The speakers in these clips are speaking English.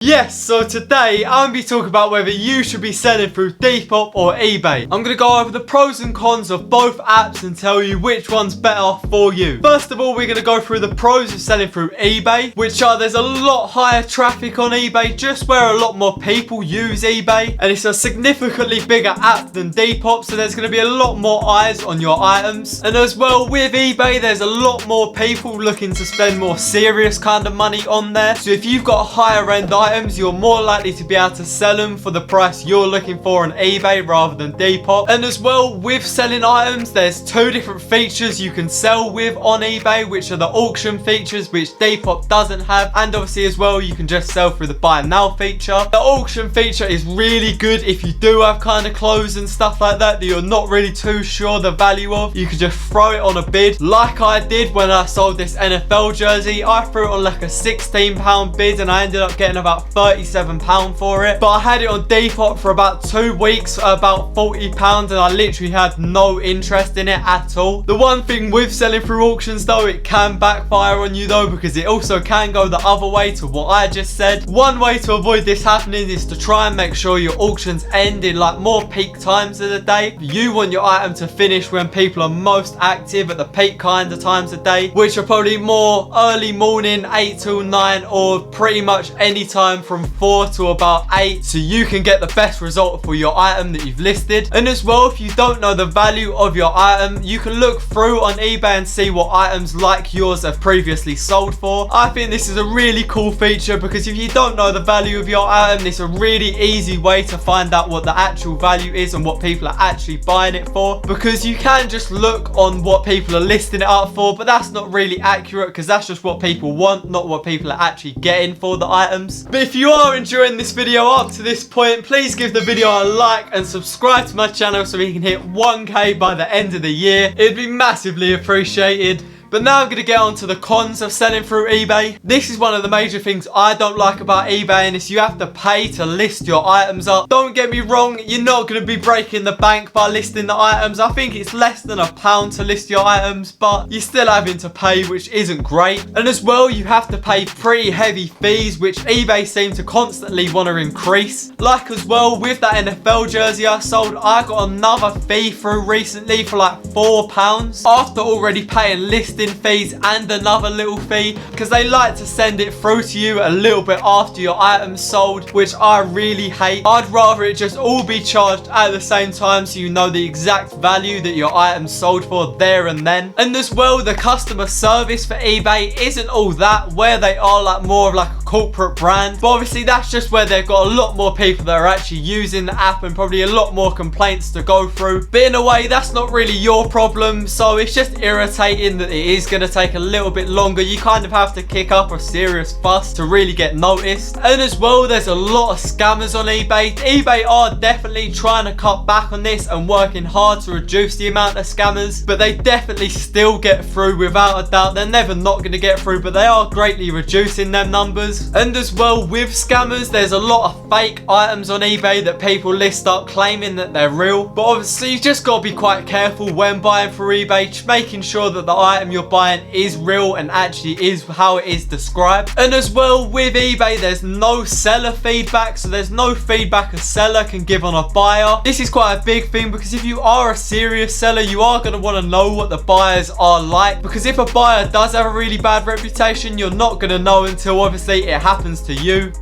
Yes, so today I'm going to be talking about whether you should be selling through Depop or eBay. I'm going to go over the pros and cons of both apps and tell you which one's better for you. First of all, we're going to go through the pros of selling through eBay, which are there's a lot higher traffic on eBay, just where a lot more people use eBay, and it's a significantly bigger app than Depop, so there's going to be a lot more eyes on your items. And as well, with eBay, there's a lot more people looking to spend more serious kind of money on there. So if you've got a higher end items, you're more likely to be able to sell them for the price you're looking for on eBay rather than Depop. And as well, with selling items, there's two different features you can sell with on eBay, which are the auction features, which Depop doesn't have, and obviously as well you can just sell through the buy now feature. The auction feature is really good if you do have kind of clothes and stuff like that you're not really too sure the value of. You can just throw it on a bid, like I did when I sold this NFL jersey. I threw it on like a £16 bid and I ended up getting about £37 for it, but I had it on Depop for about 2 weeks, about £40, and I literally had no interest in it at all. The one thing with selling through auctions though, it can backfire on you though, because it also can go the other way to what I just said. One way to avoid this happening is to try and make sure your auctions end in like more peak times of the day. You want your item to finish when people are most active at the peak kind of times of day, which are probably more early morning, 8 till 9, or pretty much any time from 4 to about 8, so you can get the best result for your item that you've listed. And as well, if you don't know the value of your item, you can look through on eBay and see what items like yours have previously sold for. I think this is a really cool feature, because if you don't know the value of your item, it's a really easy way to find out what the actual value is and what people are actually buying it for, because you can just look on what people are listing it up for, but that's not really accurate, because that's just what people want, not what people are actually getting for the items. But if you are enjoying this video up to this point, please give the video a like and subscribe to my channel so we can hit 1k by the end of the year. It'd be massively appreciated. But now I'm going to get on to the cons of selling through eBay. This is one of the major things I don't like about eBay, and it's you have to pay to list your items up. Don't get me wrong, you're not going to be breaking the bank by listing the items. I think it's less than £1 to list your items, but you're still having to pay, which isn't great. And as well, you have to pay pretty heavy fees, which eBay seem to constantly want to increase. Like as well, with that NFL jersey I sold, I got another fee through recently for like £4 after already paying listing fees and another little fee, because they like to send it through to you a little bit after your item's sold, which I really hate. I'd rather it just all be charged at the same time, so you know the exact value that your item's sold for there and then. And as well, the customer service for eBay isn't all that, where they are like more of like a corporate brand, but obviously that's just where they've got a lot more people that are actually using the app and probably a lot more complaints to go through. But in a way, that's not really your problem, so it's just irritating that it is going to take a little bit longer. You kind of have to kick up a serious fuss to really get noticed. And as well, there's a lot of scammers on eBay. eBay are definitely trying to cut back on this and working hard to reduce the amount of scammers, but they definitely still get through without a doubt. They're never not going to get through, but they are greatly reducing them numbers. And as well, with scammers, there's a lot of fake items on eBay that people list up claiming that they're real, but obviously you just got to be quite careful when buying through eBay, just making sure that the item you're buying is real and actually is how it is described. And as well, with eBay, there's no seller feedback, so there's no feedback a seller can give on a buyer. This is quite a big thing, because if you are a serious seller, you are going to want to know what the buyers are like, because if a buyer does have a really bad reputation, you're not going to know until obviously it happens to you.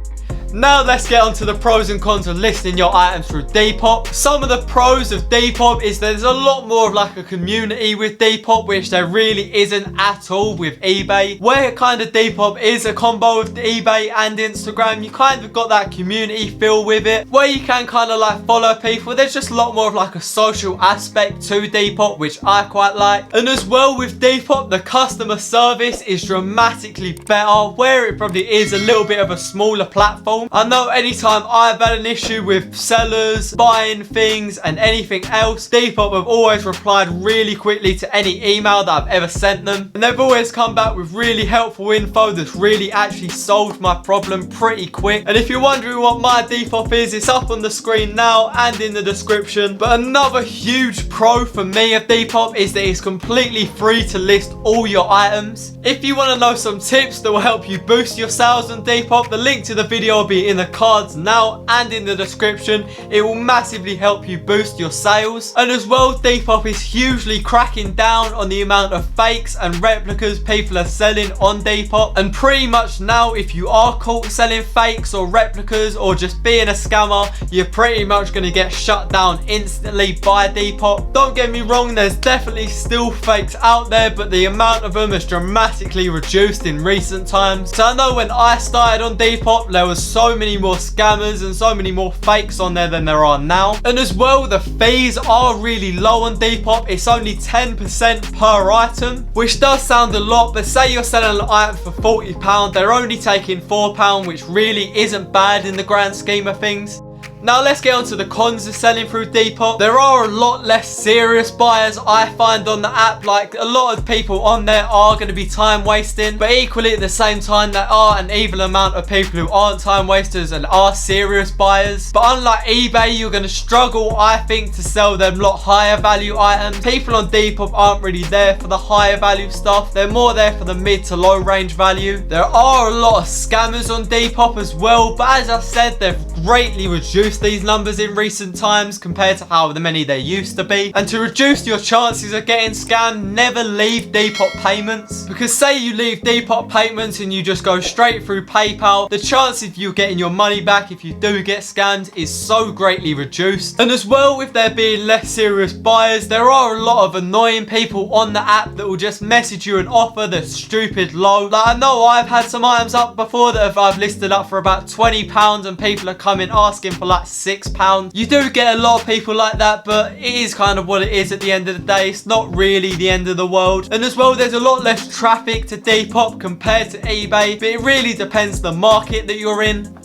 Now let's get on to the pros and cons of listing your items through Depop. Some of the pros of Depop is there's a lot more of like a community with Depop, which there really isn't at all with eBay. Where kind of Depop is a combo of eBay and Instagram, you kind of got that community feel with it, where you can kind of like follow people. There's just a lot more of like a social aspect to Depop, which I quite like. And as well, with Depop, the customer service is dramatically better, where it probably is a little bit of a smaller platform. I know anytime I've had an issue with sellers, buying things and anything else, Depop have always replied really quickly to any email that I've ever sent them, and they've always come back with really helpful info that's really actually solved my problem pretty quick. And if you're wondering what my Depop is, it's up on the screen now and in the description. But another huge pro for me of Depop is that it's completely free to list all your items. If you want to know some tips that will help you boost your sales on Depop, the link to the video be in the cards now and in the description. It will massively help you boost your sales. And as well, Depop is hugely cracking down on the amount of fakes and replicas people are selling on Depop. And pretty much now, if you are caught selling fakes or replicas or just being a scammer, you're pretty much going to get shut down instantly by Depop. Don't get me wrong, there's definitely still fakes out there, but the amount of them has dramatically reduced in recent times. So I know when I started on Depop, there was so many more scammers and so many more fakes on there than there are now. And as well, the fees are really low on Depop. It's only 10% per item, which does sound a lot, but say you're selling an item for £40, they're only taking £4, which really isn't bad in the grand scheme of things. Now let's get on to the cons of selling through Depop. There are a lot less serious buyers I find on the app. Like, a lot of people on there are going to be time wasting, but equally at the same time there are an even amount of people who aren't time wasters and are serious buyers. But unlike eBay, you're going to struggle, I think, to sell them lot higher value items. People on Depop aren't really there for the higher value stuff, they're more there for the mid to low range value. There are a lot of scammers on Depop as well, but as I said, they've greatly reduced these numbers in recent times compared to how many there used to be. And to reduce your chances of getting scammed, never leave Depop payments, because say you leave Depop payments and you just go straight through PayPal, the chance of you getting your money back if you do get scammed is so greatly reduced. And as well, with there being less serious buyers, there are a lot of annoying people on the app that will just message you an offer that's stupid low. Like, I know I've had some items up before that I've listed up for about £20 and people are coming asking for like £6. You do get a lot of people like that, but it is kind of what it is at the end of the day. It's not really the end of the world. And as well, there's a lot less traffic to Depop compared to eBay, but it really depends the market that you're in.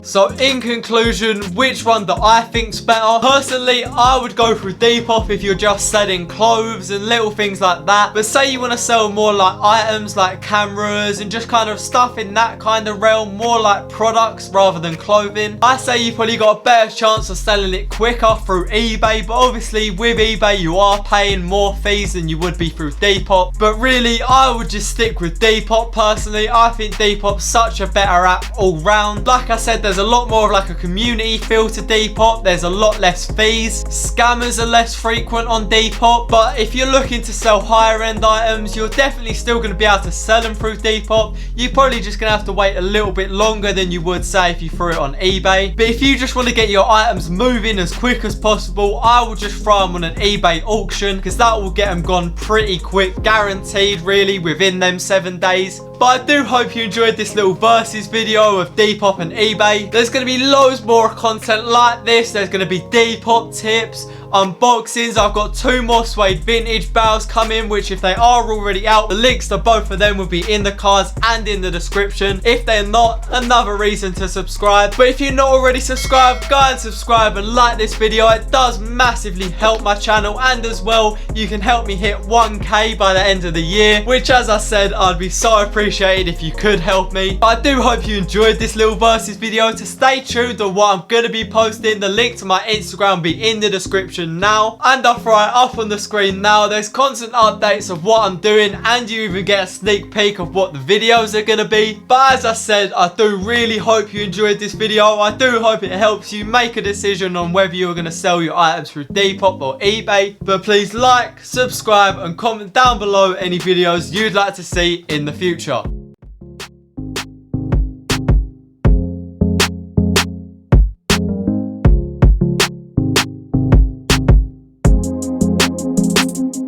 So in conclusion, which one that I think's better? Personally, I would go through Depop if you're just selling clothes and little things like that. But say you want to sell more like items like cameras and just kind of stuff in that kind of realm, more like products rather than clothing, I say you probably got a better chance of selling it quicker through eBay. But obviously with eBay, you are paying more fees than you would be through Depop. But really, I would just stick with Depop personally. I think Depop's such a better app all round. Like I said, there's a lot more of like a community feel to Depop. There's a lot less fees. Scammers are less frequent on Depop. But if you're looking to sell higher end items, you're definitely still going to be able to sell them through Depop. You're probably just going to have to wait a little bit longer than you would say if you threw it on eBay. But if you just want to get your items moving as quick as possible, I will just throw them on an eBay auction, because that will get them gone pretty quick, guaranteed really within them 7 days. But I do hope you enjoyed this little versus video of Depop and eBay. There's going to be loads more content like this. There's going to be Depop tips, unboxings. I've got 2 more Syed vintage bales coming, which if they are already out, the links to both of them will be in the cards and in the description. If they're not, another reason to subscribe. But if you're not already subscribed, go and subscribe and like this video. It does massively help my channel, and as well, you can help me hit 1k by the end of the year, which as I said, I'd be so appreciated if you could help me. But I do hope you enjoyed this little versus video. To stay tuned on what I'm going to be posting, the link to my Instagram will be in the description now, and I'll throw it up on the screen now. There's constant updates of what I'm doing, and you even get a sneak peek of what the videos are going to be. But as I said, I do really hope you enjoyed this video. I do hope it helps you make a decision on whether you're going to sell your items through Depop or eBay. But please like, subscribe and comment down below any videos you'd like to see in the future.